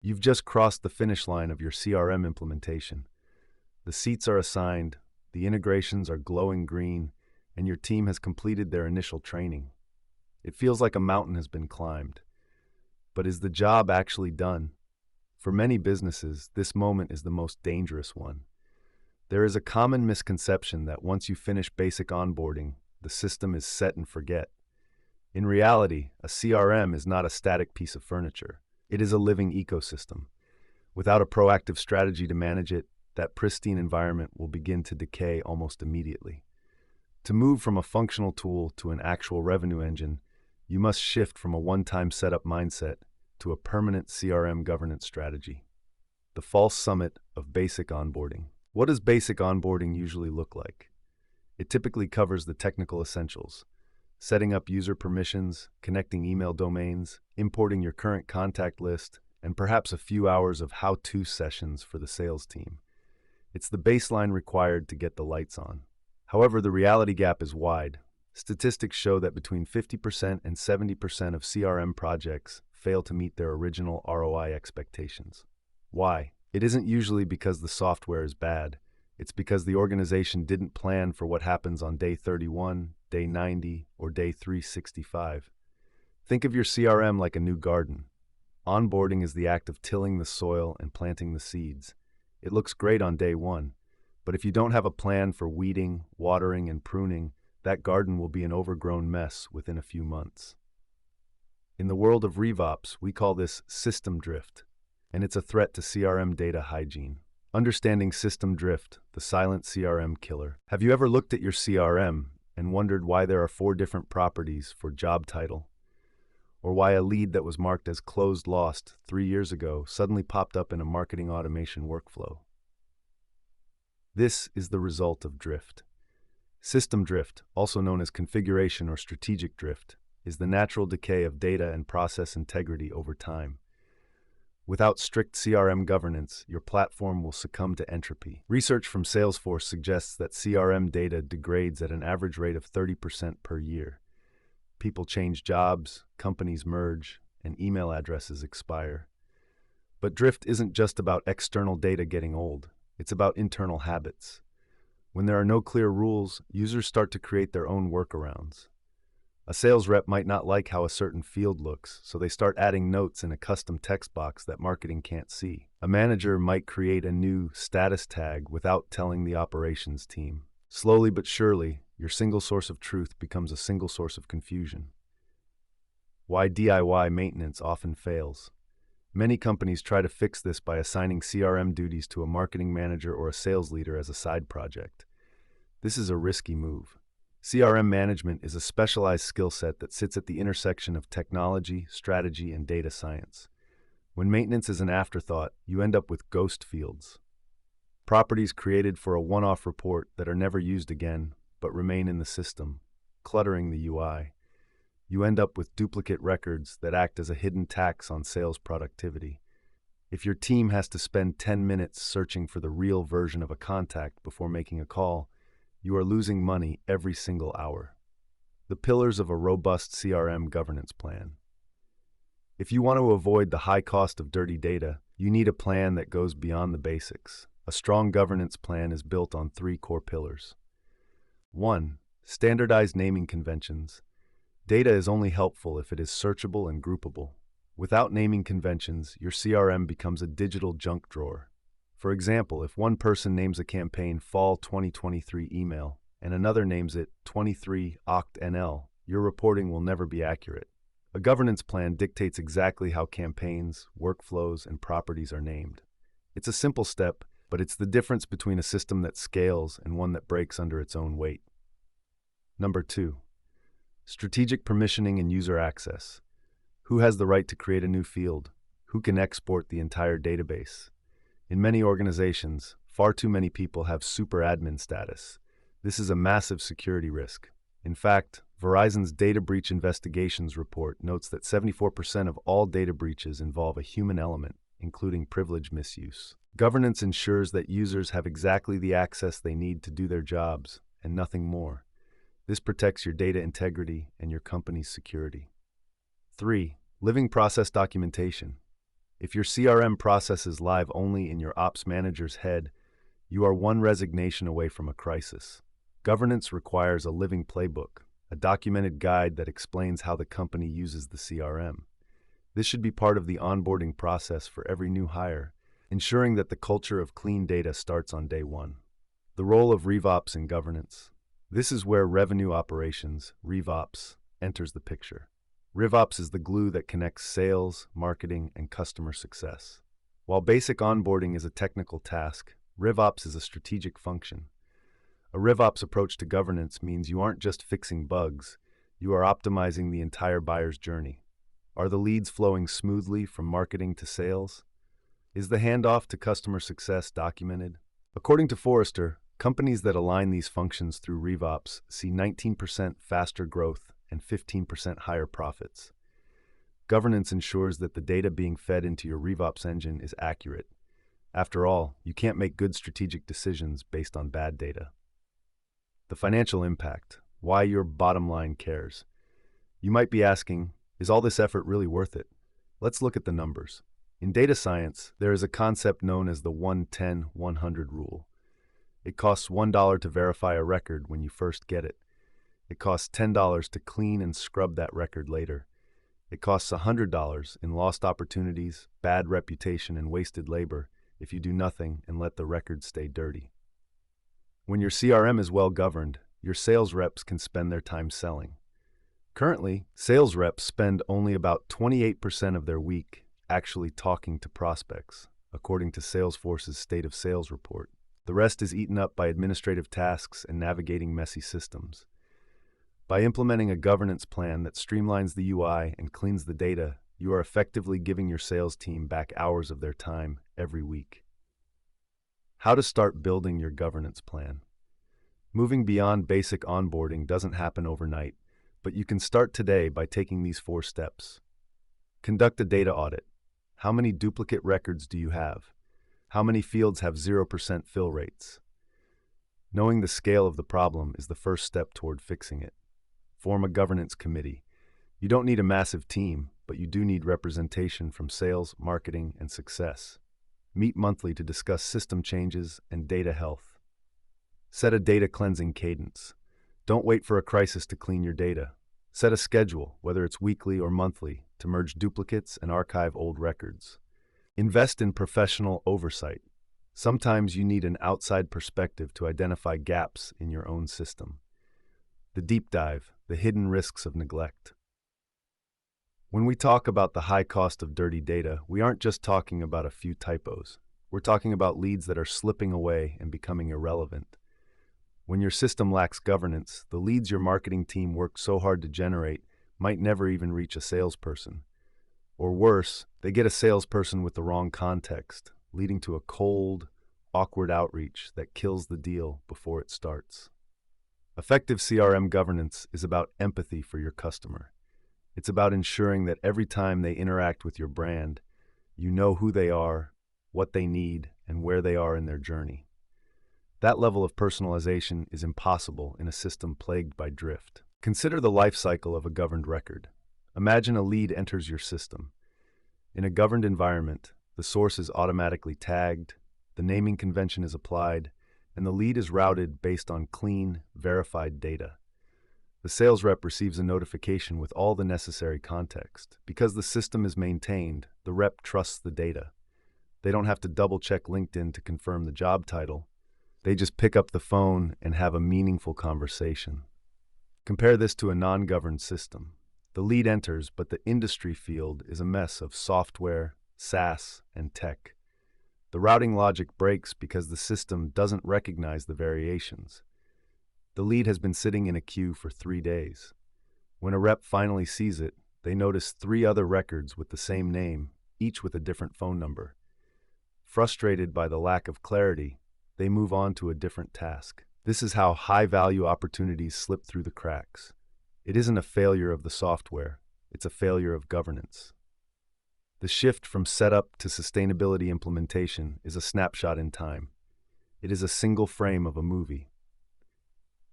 You've just crossed the finish line of your CRM implementation. The seats are assigned, the integrations are glowing green, and your team has completed their initial training. It feels like a mountain has been climbed. But is the job actually done? For many businesses, this moment is the most dangerous one. There is a common misconception that once you finish basic onboarding, the system is set and forget. In reality, a CRM is not a static piece of furniture. It is a living ecosystem. Without a proactive strategy to manage it, that pristine environment will begin to decay almost immediately. To move from a functional tool to an actual revenue engine, you must shift from a one-time setup mindset to a permanent CRM governance strategy. The false summit of basic onboarding. What does basic onboarding usually look like? It typically covers the technical essentials: setting up user permissions, connecting email domains, importing your current contact list, and perhaps a few hours of how-to sessions for the sales team. It's the baseline required to get the lights on. However, the reality gap is wide. Statistics show that between 50% and 70% of CRM projects fail to meet their original ROI expectations. Why? It isn't usually because the software is bad. It's because the organization didn't plan for what happens on day 31, day 90, or day 365. Think of your CRM like a new garden. Onboarding is the act of tilling the soil and planting the seeds. It looks great on day one, but if you don't have a plan for weeding, watering, and pruning, that garden will be an overgrown mess within a few months. In the world of RevOps, we call this system drift, and it's a threat to CRM data hygiene. Understanding system drift, the silent CRM killer. Have you ever looked at your CRM and wondered why there are 4 different properties for job title? Or why a lead that was marked as closed lost 3 years ago suddenly popped up in a marketing automation workflow? This is the result of drift. System drift, also known as configuration or strategic drift, is the natural decay of data and process integrity over time. Without strict CRM governance, your platform will succumb to entropy. Research from Salesforce suggests that CRM data degrades at an average rate of 30% per year. People change jobs, companies merge, and email addresses expire. But drift isn't just about external data getting old. It's about internal habits. When there are no clear rules, users start to create their own workarounds. A sales rep might not like how a certain field looks, so they start adding notes in a custom text box that marketing can't see. A manager might create a new status tag without telling the operations team. Slowly but surely, your single source of truth becomes a single source of confusion. Why DIY maintenance often fails. Many companies try to fix this by assigning CRM duties to a marketing manager or a sales leader as a side project. This is a risky move. CRM management is a specialized skill set that sits at the intersection of technology, strategy, and data science. When maintenance is an afterthought, you end up with ghost fields. Properties created for a one-off report that are never used again, but remain in the system, cluttering the UI. You end up with duplicate records that act as a hidden tax on sales productivity. If your team has to spend 10 minutes searching for the real version of a contact before making a call, you are losing money every single hour. The pillars of a robust CRM governance plan. If you want to avoid the high cost of dirty data, you need a plan that goes beyond the basics. A strong governance plan is built on 3 core pillars. 1. Standardized naming conventions. Data is only helpful if it is searchable and groupable. Without naming conventions, your CRM becomes a digital junk drawer. For example, if one person names a campaign Fall 2023 email and another names it 23 OCT-NL, your reporting will never be accurate. A governance plan dictates exactly how campaigns, workflows, and properties are named. It's a simple step, but it's the difference between a system that scales and one that breaks under its own weight. Number 2. Strategic permissioning and user access. Who has the right to create a new field? Who can export the entire database? In many organizations, far too many people have super admin status. This is a massive security risk. In fact, Verizon's data breach investigations report notes that 74% of all data breaches involve a human element, including privilege misuse. Governance ensures that users have exactly the access they need to do their jobs, and nothing more. This protects your data integrity and your company's security. 3. Living process documentation. If your CRM processes live only in your ops manager's head, you are one resignation away from a crisis. Governance requires a living playbook, a documented guide that explains how the company uses the CRM. This should be part of the onboarding process for every new hire, ensuring that the culture of clean data starts on day one. The role of RevOps in governance. This is where revenue operations, RevOps, enters the picture. RevOps is the glue that connects sales, marketing, and customer success. While basic onboarding is a technical task, RevOps is a strategic function. A RevOps approach to governance means you aren't just fixing bugs, you are optimizing the entire buyer's journey. Are the leads flowing smoothly from marketing to sales? Is the handoff to customer success documented? According to Forrester, companies that align these functions through RevOps see 19% faster growth and 15% higher profits. Governance ensures that the data being fed into your RevOps engine is accurate. After all, you can't make good strategic decisions based on bad data. The financial impact, why your bottom line cares. You might be asking, is all this effort really worth it? Let's look at the numbers. In data science, there is a concept known as the 1-10-100 rule. It costs $1 to verify a record when you first get it. It costs $10 to clean and scrub that record later. It costs $100 in lost opportunities, bad reputation, and wasted labor if you do nothing and let the record stay dirty. When your CRM is well governed, your sales reps can spend their time selling. Currently, sales reps spend only about 28% of their week actually talking to prospects, according to Salesforce's State of Sales report. The rest is eaten up by administrative tasks and navigating messy systems. By implementing a governance plan that streamlines the UI and cleans the data, you are effectively giving your sales team back hours of their time every week. How to start building your governance plan. Moving beyond basic onboarding doesn't happen overnight, but you can start today by taking these 4 steps. Conduct a data audit. How many duplicate records do you have? How many fields have 0% fill rates? Knowing the scale of the problem is the first step toward fixing it. Form a governance committee. You don't need a massive team, but you do need representation from sales, marketing, and success. Meet monthly to discuss system changes and data health. Set a data cleansing cadence. Don't wait for a crisis to clean your data. Set a schedule, whether it's weekly or monthly, to merge duplicates and archive old records. Invest in professional oversight. Sometimes you need an outside perspective to identify gaps in your own system. The deep dive, the hidden risks of neglect. When we talk about the high cost of dirty data, we aren't just talking about a few typos. We're talking about leads that are slipping away and becoming irrelevant. When your system lacks governance, the leads your marketing team worked so hard to generate might never even reach a salesperson. Or worse, they get a salesperson with the wrong context, leading to a cold, awkward outreach that kills the deal before it starts. Effective CRM governance is about empathy for your customer. It's about ensuring that every time they interact with your brand, you know who they are, what they need, and where they are in their journey. That level of personalization is impossible in a system plagued by drift. Consider the life cycle of a governed record. Imagine a lead enters your system. In a governed environment, the source is automatically tagged, the naming convention is applied, and the lead is routed based on clean, verified data. The sales rep receives a notification with all the necessary context. Because the system is maintained, the rep trusts the data. They don't have to double-check LinkedIn to confirm the job title. They just pick up the phone and have a meaningful conversation. Compare this to a non-governed system. The lead enters, but the industry field is a mess of software, SaaS, and tech. The routing logic breaks because the system doesn't recognize the variations. The lead has been sitting in a queue for 3 days. When a rep finally sees it, they notice 3 other records with the same name, each with a different phone number. Frustrated by the lack of clarity, they move on to a different task. This is how high-value opportunities slip through the cracks. It isn't a failure of the software, it's a failure of governance. The shift from setup to sustainability implementation is a snapshot in time. It is a single frame of a movie.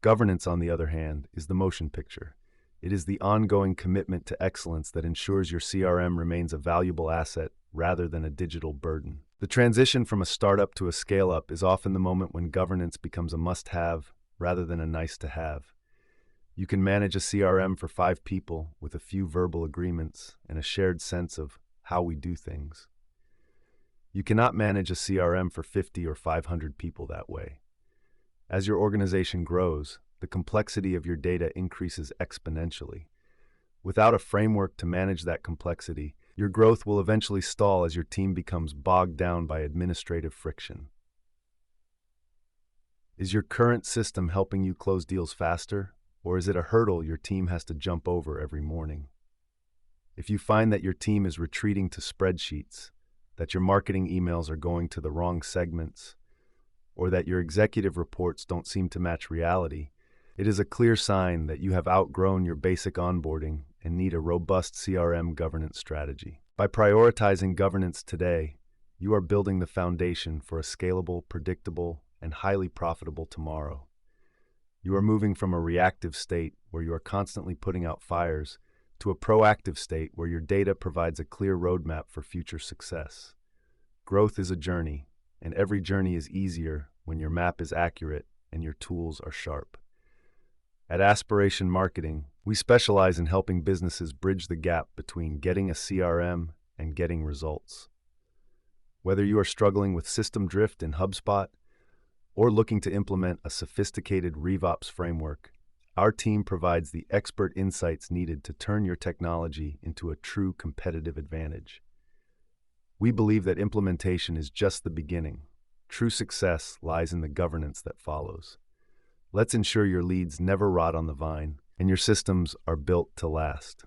Governance, on the other hand, is the motion picture. It is the ongoing commitment to excellence that ensures your CRM remains a valuable asset rather than a digital burden. The transition from a startup to a scale-up is often the moment when governance becomes a must-have rather than a nice-to-have. You can manage a CRM for 5 people with a few verbal agreements and a shared sense of how we do things. You cannot manage a CRM for 50 or 500 people that way. As your organization grows, the complexity of your data increases exponentially. Without a framework to manage that complexity, your growth will eventually stall as your team becomes bogged down by administrative friction. Is your current system helping you close deals faster, or is it a hurdle your team has to jump over every morning? If you find that your team is retreating to spreadsheets, that your marketing emails are going to the wrong segments, or that your executive reports don't seem to match reality, it is a clear sign that you have outgrown your basic onboarding and need a robust CRM governance strategy. By prioritizing governance today, you are building the foundation for a scalable, predictable, and highly profitable tomorrow. You are moving from a reactive state where you are constantly putting out fires to a proactive state where your data provides a clear roadmap for future success. Growth is a journey, and every journey is easier when your map is accurate and your tools are sharp. At Aspiration Marketing, we specialize in helping businesses bridge the gap between getting a CRM and getting results. Whether you are struggling with system drift in HubSpot or looking to implement a sophisticated RevOps framework, our team provides the expert insights needed to turn your technology into a true competitive advantage. We believe that implementation is just the beginning. True success lies in the governance that follows. Let's ensure your leads never rot on the vine and your systems are built to last.